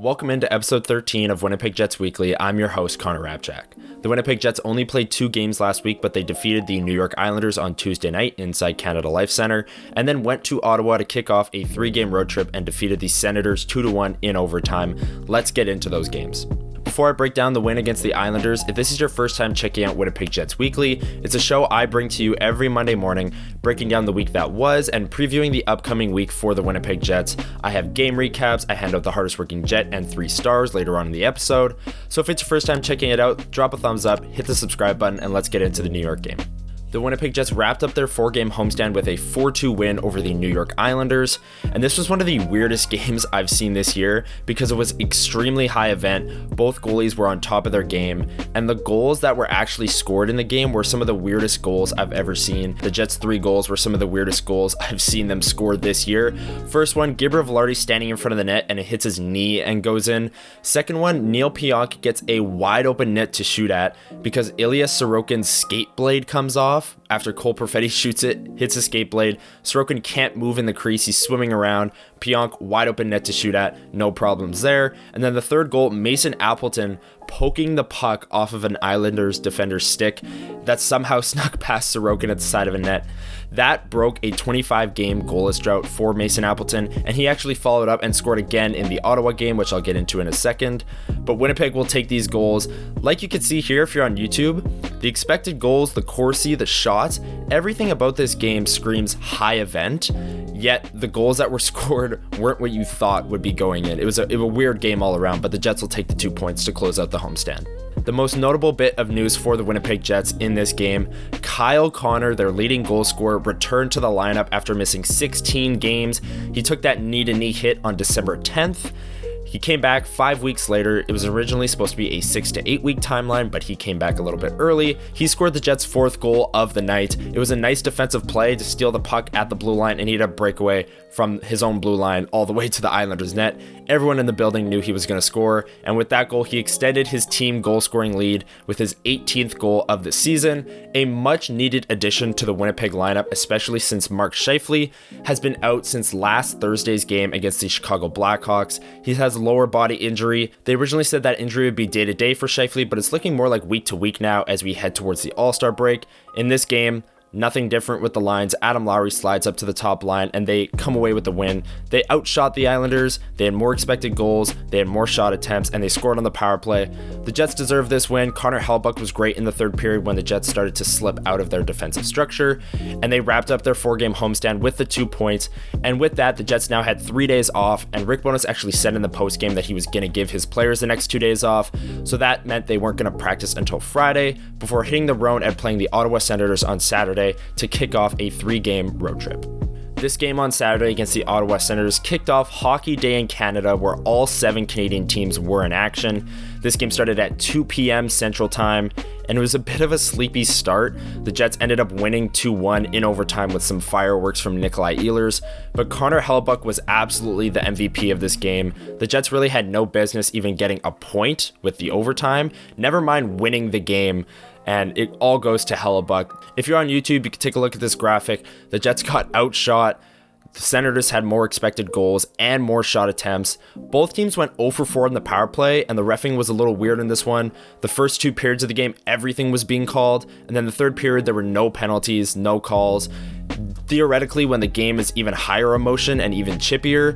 Welcome into episode 13 of Winnipeg Jets Weekly. I'm your host, Hrabchak. The Winnipeg Jets only played 2 games last week, but they defeated the New York Islanders on Tuesday night inside Canada Life Center, and then went to Ottawa to kick off a 3-game road trip and defeated the Senators 2-1 in overtime. Let's get into those games. Before I break down the win against the Islanders, if this is your first time checking out Winnipeg Jets Weekly, it's a show I bring to you every Monday morning, breaking down the week that was and previewing the upcoming week for the Winnipeg Jets. I have game recaps, I hand out the hardest working Jet and 3 stars later on in the episode. So if it's your first time checking it out, drop a thumbs up, hit the subscribe button, and let's get into the New York game. The Winnipeg Jets wrapped up their 4-game homestand with a 4-2 win over the New York Islanders, and this was one of the weirdest games I've seen this year because it was extremely high event. Both goalies were on top of their game, and the goals that were actually scored in the game were some of the weirdest goals I've ever seen. The Jets' 3 goals were some of the weirdest goals I've seen them score this year. First one, Gabriel Velarde standing in front of the net and it hits his knee and goes in. Second one, Neil Pionk gets a wide open net to shoot at because Ilya Sorokin's skate blade comes off. After Cole Perfetti shoots it, hits his skate blade. Sorokin can't move in the crease. He's swimming around. Pionk, wide open net to shoot at. No problems there. And then the third goal, Mason Appleton poking the puck off of an Islanders defender's stick that somehow snuck past Sorokin at the side of a net. That broke a 25-game goalless drought for Mason Appleton, and he actually followed up and scored again in the Ottawa game, which I'll get into in a second. But Winnipeg will take these goals. Like you can see here if you're on YouTube, the expected goals, the Corsi, the shots, everything about this game screams high event, yet the goals that were scored weren't what you thought would be going in. It was a weird game all around, but the Jets will take the 2 points to close out the homestand. The most notable bit of news for the Winnipeg Jets in this game, Kyle Connor, their leading goal scorer, returned to the lineup after missing 16 games. He took that knee-to-knee hit on December 10th. He came back 5 weeks later. It was originally supposed to be a 6 to 8 week timeline, but he came back a little bit early. He scored the Jets' 4th goal of the night. It was a nice defensive play to steal the puck at the blue line, and he had a breakaway from his own blue line all the way to the Islanders' net. Everyone in the building knew he was going to score, and with that goal, he extended his team goal-scoring lead with his 18th goal of the season, a much-needed addition to the Winnipeg lineup, especially since Mark Scheifele has been out since last Thursday's game against the Chicago Blackhawks. He has a lower body injury. They originally said that injury would be day-to-day for Scheifele, but it's looking more like week-to-week now as we head towards the All-Star break. In this game, nothing different with the lines. Adam Lowry slides up to the top line and they come away with the win. They outshot the Islanders. They had more expected goals. They had more shot attempts and they scored on the power play. The Jets deserve this win. Connor Hellebuyck was great in the third period when the Jets started to slip out of their defensive structure, and they wrapped up their 4-game homestand with the 2 points. And with that, the Jets now had 3 days off, and Rick Bowness actually said in the postgame that he was going to give his players the next 2 days off. So that meant they weren't going to practice until Friday before hitting the road and playing the Ottawa Senators on Saturday to kick off a 3-game road trip. This game on Saturday against the Ottawa Senators kicked off Hockey Day in Canada, where all 7 Canadian teams were in action. This game started at 2 p.m. Central Time, and it was a bit of a sleepy start. The Jets ended up winning 2-1 in overtime with some fireworks from Nikolai Ehlers, but Connor Hellebuyck was absolutely the MVP of this game. The Jets really had no business even getting a point with the overtime, never mind winning the game. And it all goes to Hellebuyck. If you're on YouTube, you can take a look at this graphic. The Jets got outshot. The Senators had more expected goals and more shot attempts. Both teams went 0 for 4 in the power play, and the reffing was a little weird in this one. The first 2 periods of the game, everything was being called, and then the third period, there were no penalties, no calls. Theoretically, when the game is even higher emotion and even chippier,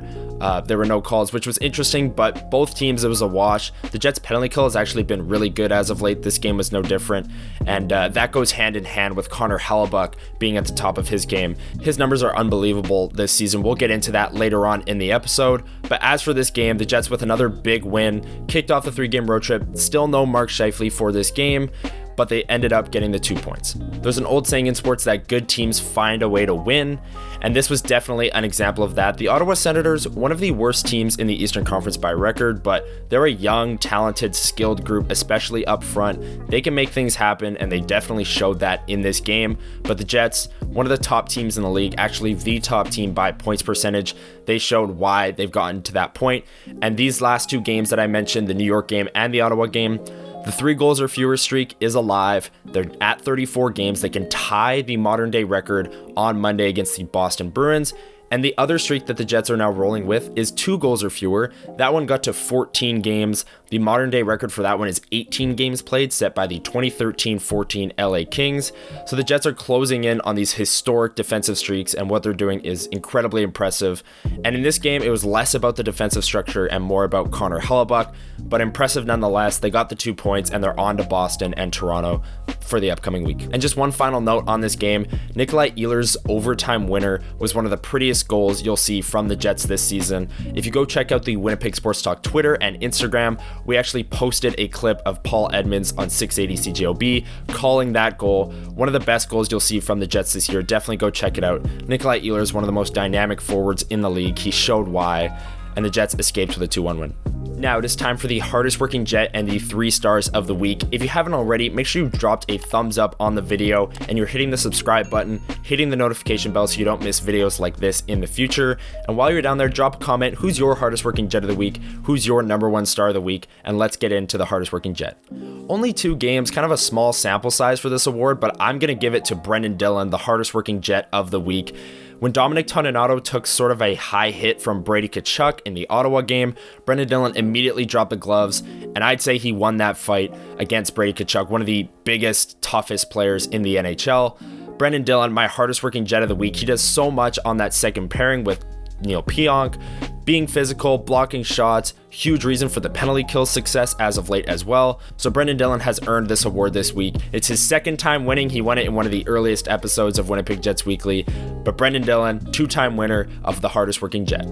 there were no calls, which was interesting, but both teams, it was a wash. The Jets' penalty kill has actually been really good as of late. This game was no different, and that goes hand in hand with Connor Hellebuyck being at the top of his game. His numbers are unbelievable this season. We'll get into that later on in the episode, but as for this game, the Jets with another big win, kicked off the 3-game road trip. Still no Mark Scheifele for this game, but they ended up getting the 2 points. There's an old saying in sports that good teams find a way to win, and this was definitely an example of that. The Ottawa Senators, one of the worst teams in the Eastern Conference by record, but they're a young, talented, skilled group, especially up front. They can make things happen, and they definitely showed that in this game. But the Jets, one of the top teams in the league, actually the top team by points percentage, they showed why they've gotten to that point. And these last 2 games that I mentioned, the New York game and the Ottawa game, the 3 goals or fewer streak is alive. They're at 34 games. They can tie the modern day record on Monday against the Boston Bruins. And the other streak that the Jets are now rolling with is 2 goals or fewer. That one got to 14 games. The modern day record for that one is 18 games played, set by the 2013-14 LA Kings. So the Jets are closing in on these historic defensive streaks, and what they're doing is incredibly impressive. And in this game, it was less about the defensive structure and more about Connor Hellebuyck, but impressive nonetheless. They got the 2 points, and they're on to Boston and Toronto for the upcoming week. And just one final note on this game, Nikolai Ehlers' overtime winner was one of the prettiest goals you'll see from the Jets this season. If you go check out the Winnipeg Sports Talk Twitter and Instagram, we actually posted a clip of Paul Edmonds on 680 CJOB calling that goal one of the best goals you'll see from the Jets this year. Definitely go check it out. Nikolai Ehlers, one of the most dynamic forwards in the league. He showed why, and the Jets escaped with a 2-1 win. Now it is time for the hardest working Jet and the 3 stars of the week. If you haven't already, make sure you dropped a thumbs up on the video and you're hitting the subscribe button, hitting the notification bell so you don't miss videos like this in the future. And while you're down there, drop a comment. Who's your hardest working Jet of the week? Who's your number 1 star of the week? And let's get into the hardest working Jet. Only 2 games, kind of a small sample size for this award, but I'm going to give it to Brendan Dillon, the hardest working Jet of the week. When Dominic Toninato took sort of a high hit from Brady Tkachuk in the Ottawa game, Brendan Dillon immediately dropped the gloves, and I'd say he won that fight against Brady Tkachuk, one of the biggest, toughest players in the NHL. Brendan Dillon, my hardest working Jet of the week. He does so much on that second pairing with Neil Pionk, being physical, blocking shots, huge reason for the penalty kill success as of late as well. So Brendan Dillon has earned this award this week. It's his 2nd time winning. He won it in one of the earliest episodes of Winnipeg Jets Weekly. But Brendan Dillon, 2-time winner of the hardest working Jet.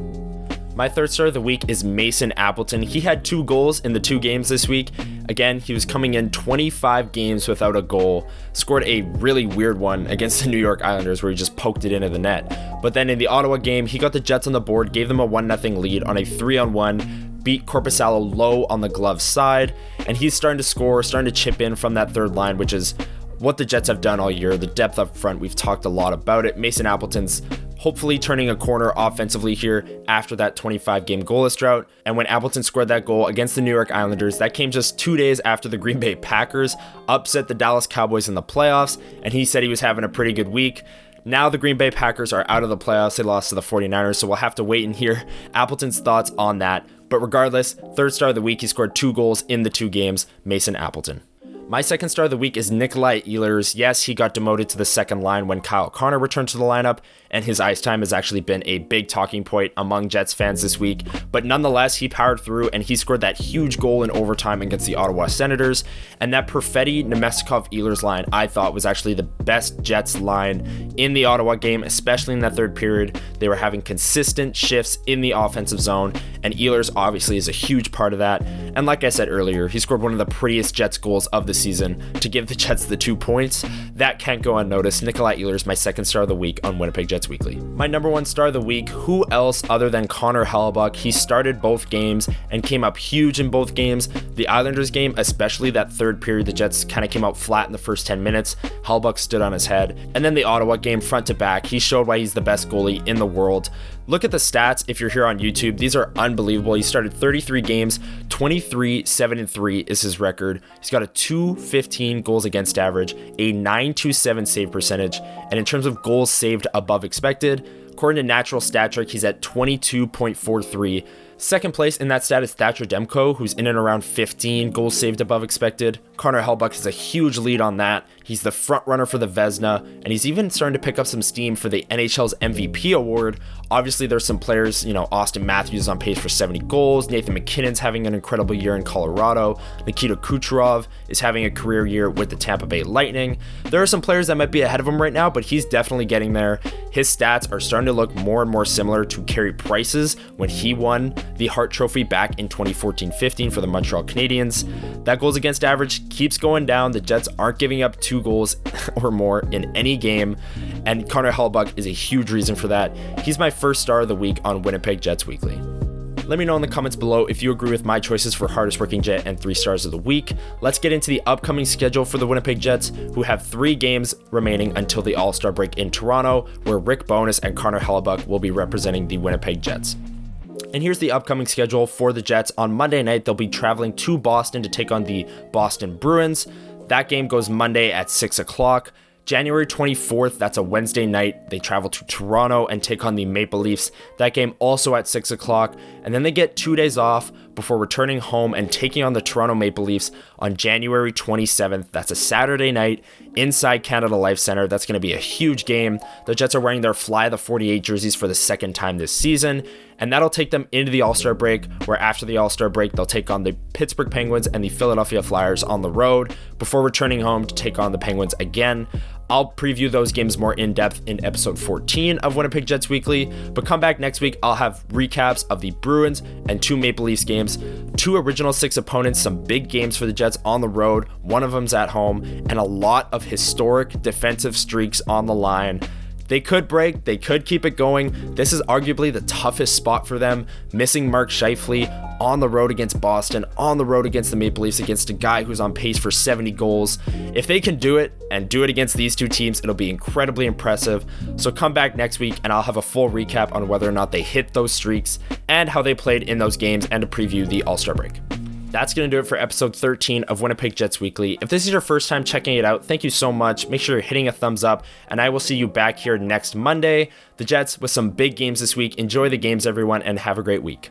My 3rd star of the week is Mason Appleton. He had 2 goals in the 2 games this week. Again, he was coming in 25 games without a goal, scored a really weird one against the New York Islanders where he just poked it into the net. But then in the Ottawa game, he got the Jets on the board, gave them a 1-0 lead on a 3-on-1, beat Korpisalo low on the glove side, and he's starting to score, starting to chip in from that 3rd line, which is what the Jets have done all year. The depth up front, we've talked a lot about it. Mason Appleton's hopefully turning a corner offensively here after that 25-game goalless drought. And when Appleton scored that goal against the New York Islanders, that came just 2 days after the Green Bay Packers upset the Dallas Cowboys in the playoffs, and he said he was having a pretty good week. Now the Green Bay Packers are out of the playoffs. They lost to the 49ers, so we'll have to wait and hear Appleton's thoughts on that. But regardless, 3rd star of the week, he scored 2 goals in the 2 games, Mason Appleton. My 2nd star of the week is Nikolai Ehlers. Yes, he got demoted to the 2nd line when Kyle Connor returned to the lineup, and his ice time has actually been a big talking point among Jets fans this week. But nonetheless, he powered through and he scored that huge goal in overtime against the Ottawa Senators. And that Perfetti, Nemestikov, Ehlers line, I thought was actually the best Jets line in the Ottawa game, especially in that 3rd period. They were having consistent shifts in the offensive zone, and Ehlers obviously is a huge part of that. And like I said earlier, he scored one of the prettiest Jets goals of the season to give the Jets the 2 points. That can't go unnoticed. Nikolai Ehlers, my 2nd star of the week on Winnipeg Jets Weekly. My number 1 star of the week, who else other than Connor Hellebuyck? He started both games and came up huge in both games. The Islanders game, especially that 3rd period, the Jets kind of came out flat in the first 10 minutes. Hellebuyck stood on his head. And then the Ottawa game, front to back, he showed why he's the best goalie in the world. Look at the stats if you're here on YouTube. These are unbelievable. He started 33 games, 23-7-3 is his record. He's got a .215 goals against average, a .927 save percentage, and in terms of goals saved above expected, according to Natural Stat Trick, he's at 22.43. Second place in that stat is Thatcher Demko, who's in and around 15 goals saved above expected. Connor Hellebuyck has a huge lead on that. He's the front runner for the Vezina, and he's even starting to pick up some steam for the NHL's MVP award. Obviously, there's some players, Austin Matthews is on pace for 70 goals. Nathan McKinnon's having an incredible year in Colorado. Nikita Kucherov is having a career year with the Tampa Bay Lightning. There are some players that might be ahead of him right now, but he's definitely getting there. His stats are starting to look more and more similar to Carey Price's when he won the Hart Trophy back in 2014-15 for the Montreal Canadiens. That goals against average keeps going down. The Jets aren't giving up 2 goals or more in any game, and Connor Hellebuyck is a huge reason for that. He's my 1st star of the week on Winnipeg Jets Weekly. Let me know in the comments below if you agree with my choices for hardest working Jet and 3 stars of the week. Let's get into the upcoming schedule for the Winnipeg Jets, who have 3 games remaining until the All-Star break in Toronto, where Rick Bowness and Connor Hellebuyck will be representing the Winnipeg Jets. And here's the upcoming schedule for the Jets. On Monday night, they'll be traveling to Boston to take on the Boston Bruins. That game goes Monday at 6 o'clock. January 24th, that's a Wednesday night, they travel to Toronto and take on the Maple Leafs. That game also at 6 o'clock. And then they get 2 days off before returning home and taking on the Toronto Maple Leafs on January 27th. That's a Saturday night inside Canada Life Centre. That's going to be a huge game. The Jets are wearing their Fly the 48 jerseys for the second time this season. And that'll take them into the All-Star break, where after the All-Star break, they'll take on the Pittsburgh Penguins and the Philadelphia Flyers on the road before returning home to take on the Penguins again. I'll preview those games more in depth in episode 14 of Winnipeg Jets Weekly, but come back next week. I'll have recaps of the Bruins and 2 Maple Leafs games, 2 original 6 opponents, some big games for the Jets on the road, one of them's at home, and a lot of historic defensive streaks on the line. They could break, they could keep it going. This is arguably the toughest spot for them, missing Mark Scheifele on the road against Boston, on the road against the Maple Leafs, against a guy who's on pace for 70 goals. If they can do it and do it against these 2 teams, it'll be incredibly impressive. So come back next week and I'll have a full recap on whether or not they hit those streaks and how they played in those games, and to preview the All-Star break. That's going to do it for episode 13 of Winnipeg Jets Weekly. If this is your first time checking it out, thank you so much. Make sure you're hitting a thumbs up, and I will see you back here next Monday. The Jets with some big games this week. Enjoy the games, everyone, and have a great week.